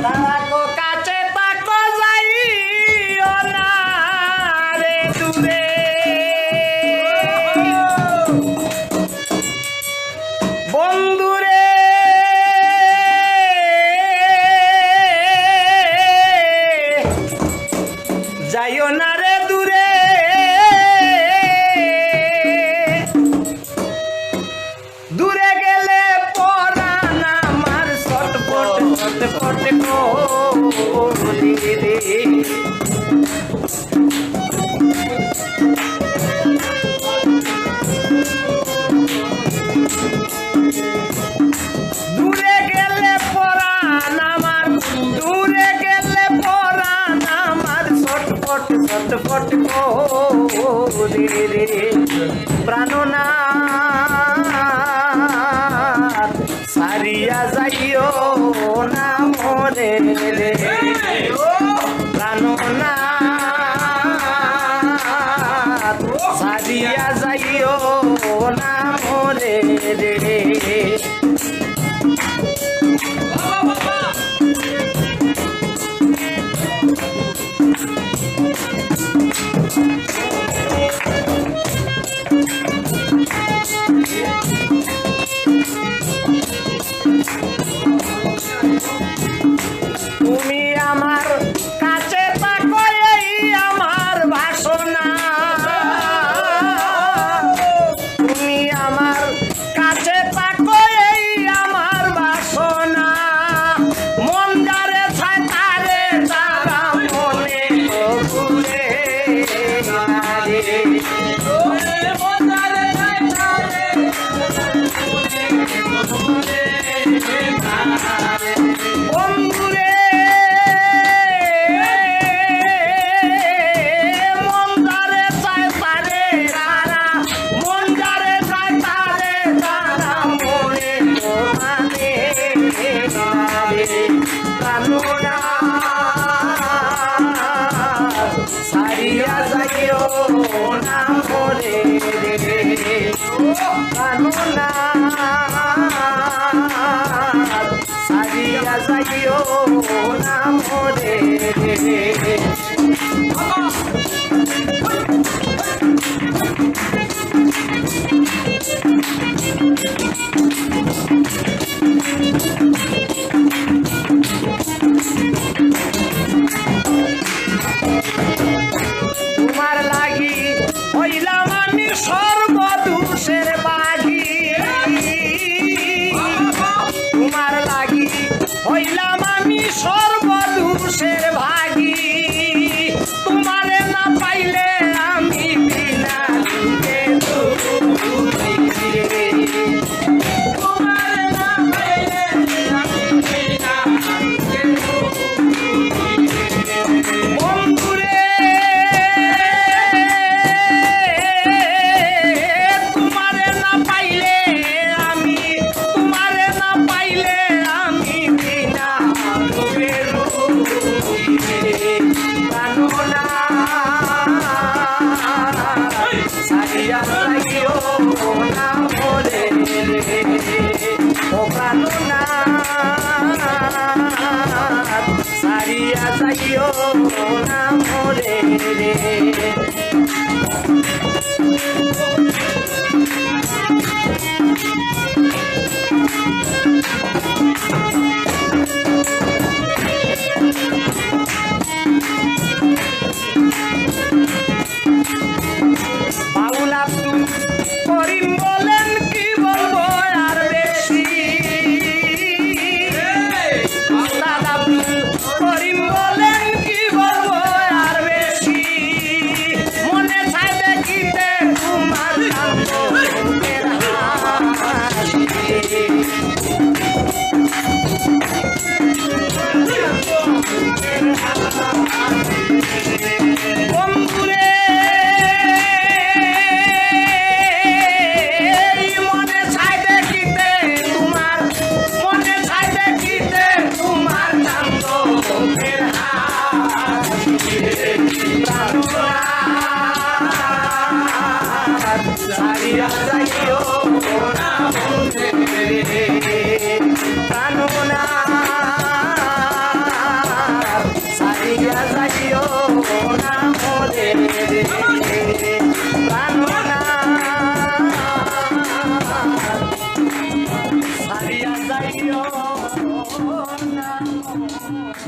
তারাকো কাছে তাকো যাইও না রে দূরে বন্ধুরে যাইও না রে দূরে দূরে গেলে পরাণ আমার ছটফট ছটফট করে রে দূরে গেলে পরাণ আমার দূরে গেলে পরাণ আমার ছটফট ছটফট করে রে প্রাণনাথ সারিয়া যাইও না মরে রে প্রাণনাথ সারিয়া যাইও না মরে রে তুমি আমার কাছে থাকো এই আমার বাসনা তুমি আমার কাছে থাকো এই আমার বাসনা মন যারে চায় তারে তারা মনে ঘুরে বন্ধুরে মন্দারে চায় তারে তারা মন্দারে চায় তারে তারা মনে মানে কানুনা সারিয়া যাইও না মরে কানুনা সারিয়া যাইও না মরে তোমার লাগি হইলাম আমি সর্বদোষের বাগী তোমার লাগি হইলাম আমি সর্বদোষের ভাগী তোমারে না পাইলে আমি বিনা দুঃখে তোমারে না পাইলে আমি বিনা বন্ধুরে তোমারে না পাইলে আমি তোমারে না পাইলে আমি বিনা কানুনা সারিয়া যাইও না মরে ও কানুনা সারিয়া যাইও না মরে বাউল আব্দুল করিম বলেন কি বলবো আর যাইও না মোরে